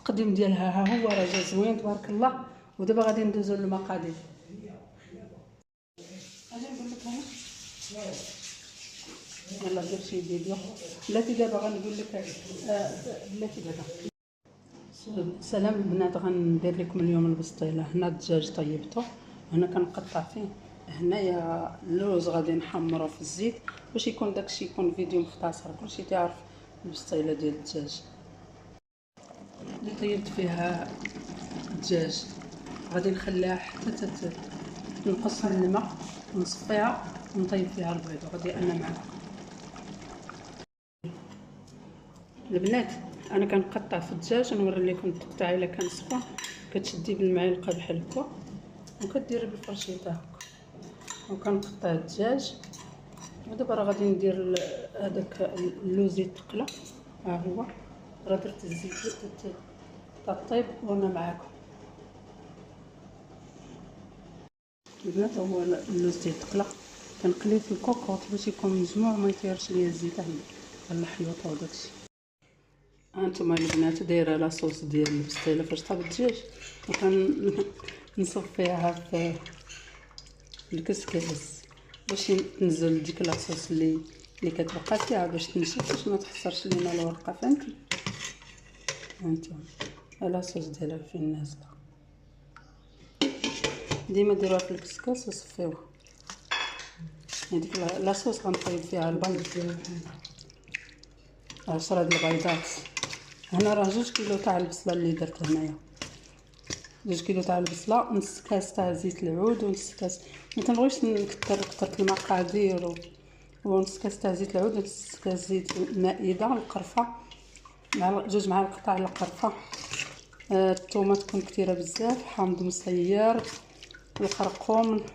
التقديم ديالها ها هو راه جا زوين تبارك الله. ودابا غادي ندوزو للمقادير. اجي نقول لك انا يلا دير شي فيديو بلاتي. دابا غنقول لك بلاتي دابا. سلام البنات، غندير لكم اليوم البسطيله. هنا الدجاج طيبته، هنا كنقطع فيه. هنايا اللوز غادي نحمرو في الزيت باش يكون داكشي يكون فيديو مختصر، كلشي تعرف البسطيله ديال الدجاج. اللي طيبت فيها الدجاج غادي نخليها حتى تنقص من الماء ونصفيها ونطيب فيها البيض وغادي انا معكم. البنات انا كنقطع في الدجاج، نوري لكم التقطيع. الا كان سخون كتشدي بالمعلقه بحال هكا وكديري بالفرشيطه هكا وكنقطع الدجاج. ودابا راه غادي ندير هذاك اللوز يتقلى. ها هو راه درت الزيت تطيب وانا معاكم. البنات هو اللوز تيتقلى كنقليه في الكوكوط باش يكون مجموع ما يطيرش ليا الزيت على الحيوطه وداكشي. هانتوما البنات دايره لاصوص ديال البسطيله فاش طاب الدجاج وكنصفيها في الكسكاس باش ننزل ديك لاصوص اللي كتبقى فيها باش تنشف باش ما تخسرش لينا الورقه. فهمتي؟ هانتوما لاصوص ديالها فين نازله. ديما ديروها في الكسكاس وصفيوها. هذيك لاصوص غنطيب فيها البيض 10 د البيضات. هنا راه 2 كيلو تاع البصله اللي درت هنايا. 2 كيلو تاع البصله، نص كاس تاع زيت العود ونص كاس، ما كنبغيش كثرت المقادير، ونص كاس تاع زيت العود ونص كاس زيت مائده. القرفه مع 2 معالق تاع القرفه. الثومه تكون كثيره بزاف، حامض مصير، الخرقوم،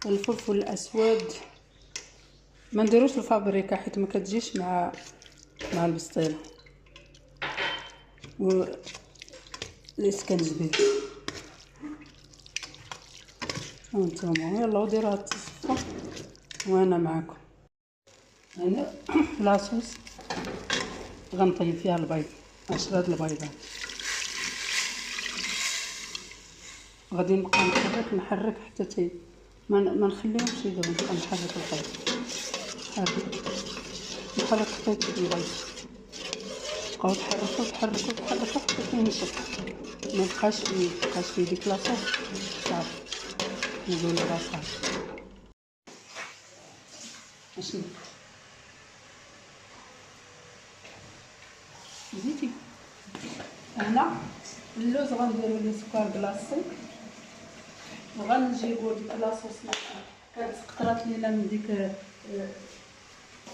الفلفل الاسود. ما نديروش الفابريكا حيت ما كتجيش مع البسطيله. و الاسكنجبير. هانتوما يلا وديروها تصفى وانا معاكم. هنا لاصوص غنطيب فيها البيض 10 د البيضات. غادي نبقى نحرك حتى ما نخليهمش يذوبوا. نبقى نحرك البيض نخلط خطيط البيض. بقاو تحركوا حتى ينشف. ما بقاش فيه ديك لاصوص صافي نقول لها صافي. اشنو زيتي هنا اللوز غنديرو ليه سكر كلاصي وغنجيبو ديك لاصوص كانت قطرات لينا من ديك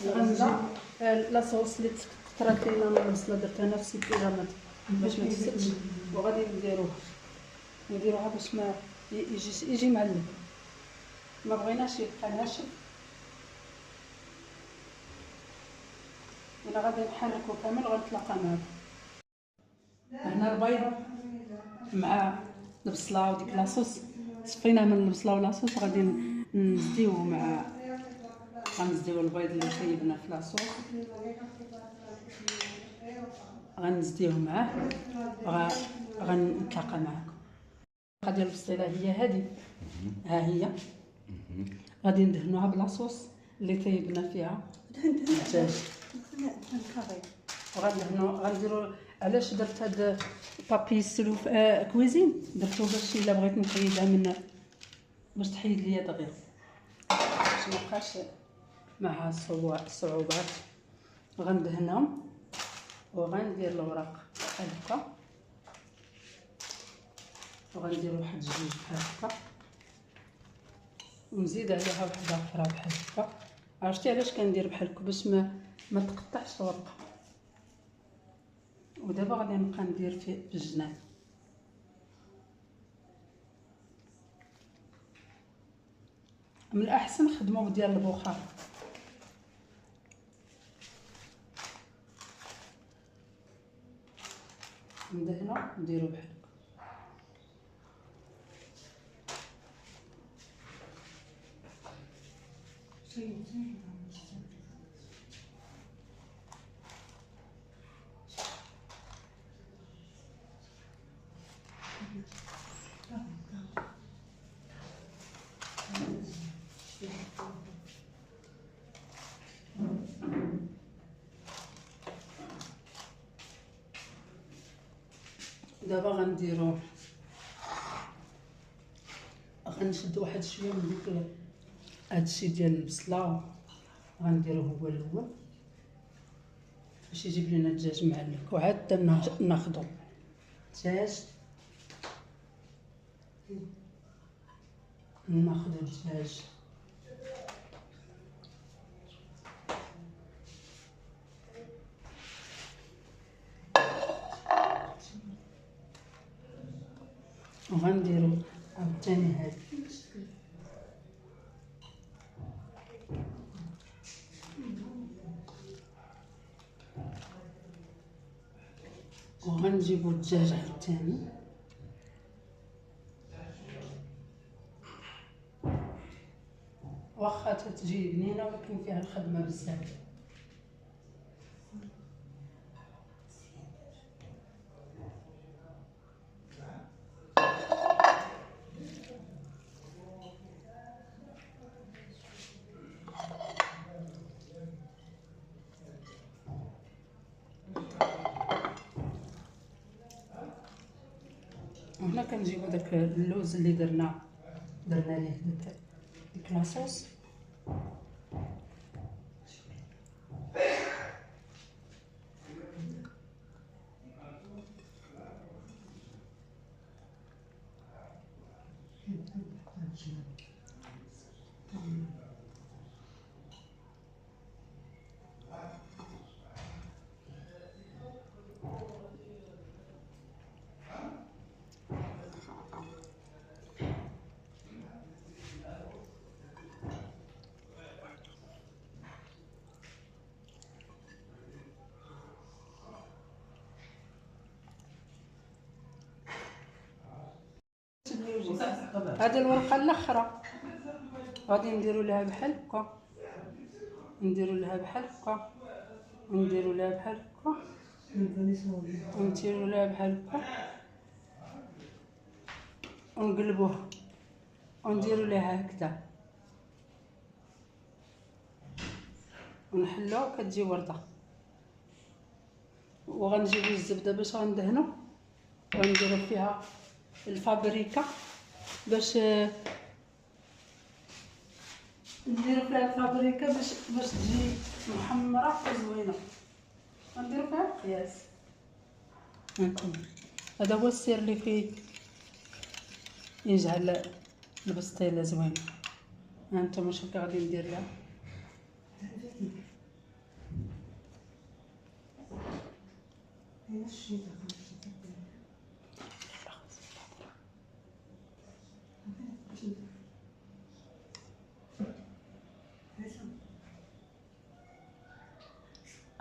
الغنزه. لاصوص اللي تقطرات لينا من البصله درتها انا في سيكيرامات باش ما تفسدش وغادي نديروها باش ما يجي معلم. ما بغيناش يبقى ناشف. انا غادي نحركو كامل غنتلاقى معكم. هنا البيض مع البصله وديك لاصوص صفينا من البصله ولاصوص. غادي نزديوه مع غنزديو البيض اللي طيبنا في لاصوص غنزديوه معاه غنتلاقى معكم. ديال البسطيله هي هذه. ها هي غادي ندهنوها بلاصوص اللي طيبنا فيها الدجاج. غنديروا علاش درت هاد بابي سلوف كويزين درتو باش الا بغيت نحيدها من باش تحيد ليا دغيا باش ما بقاش معها صعوبات. غندهنهم وغندير الوراق بحال هكا وغندير واحد 2 بحال هكا ونزيد عليها وحده اخرى بحال هكا. عرفتي علاش كندير بحال هكا؟ باش ما تقطعش الورقه. ودابا غادي نبقى ندير في الجناب. من الاحسن خدموا ديال البخار. ندهنو نديرو بحال هكا. دابا غنشد واحد شويه من ديك هادشي ديال البصله، غنديرو هو الاول باش يجيب لينا الدجاج معلك، وعاد ناخدو الدجاج، ناخدو الدجاج وغنديرو عاوتاني هاد وغنجيبو الدجاج عاوتاني واخا تتجي بنينه ولكن فيها الخدمه بزاف. وهنا كنجيبو داك اللوز اللي درنا ليه ديك لاصوص، هذه الورقه الاخرى غادي نديرو لها بحال هكا، نديرو لها بحال هكا، ونديرو لها بحال هكا، ونديرو لها بحال هكا، ونقلبوها ونديرو لها هكذا ونحلوها كتجي ورده. وغنجيبو الزبده باش غندهنو، ونديرو فيها الفابريكا باش نديرو فيها الفابريكا باش تجي محمره وزوينه. غنديرو فيها القياس. هذا هو السر اللي فيه يجعل البسطيله زوينه. هانتوما شوفوا غادي ندير لها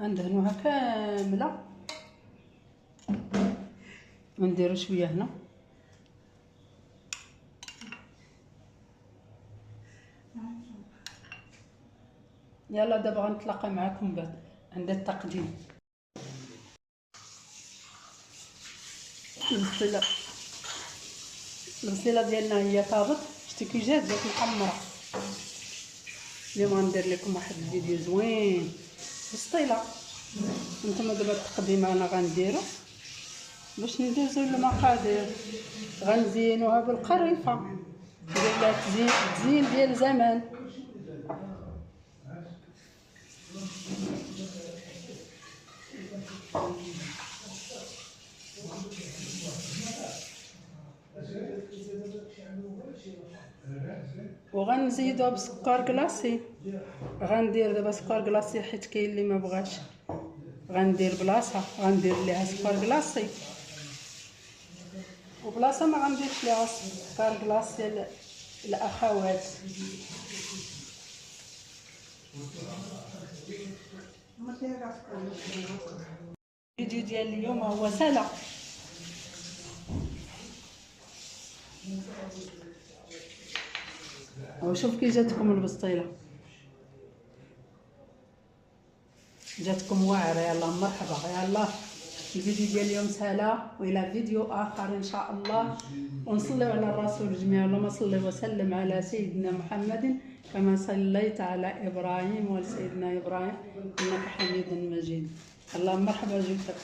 ندهنوها كامله ونديرو شويه هنا. يلا دابا غنتلاقى معكم بعد عند التقديم. البصيله ديالنا هي طابت، شتي كي جات محمره. اليوم غندير لكم واحد الفيديو زوين بسطيله. نتوما دابا التقديم انا غنديرو باش ندوزو للمقادير. غنزينوها بالقريفه، ندير لها تزيين ديال زمان. وغنزيدوها بسكر كلاصي. غندير دابا سكر كلاصي حيت كاين اللي ما بغاش، غندير بلاصه غندير ليها سكر كلاصي، وبلاصه ما غنديرش ليها سكر كلاصي الاخوات. الفيديو ديال اليوم هو سهله. وشوف كي جاتكم البسطيله، جاتكم واعره. يلا مرحبا. يلا الفيديو ديال اليوم سهله، والى فيديو اخر ان شاء الله. ونصليو على الرسول جميعا. اللهم صل وسلم على سيدنا محمد كما صليت على ابراهيم وسيدنا ابراهيم انك حميد مجيد. اللهم مرحبا. جبتك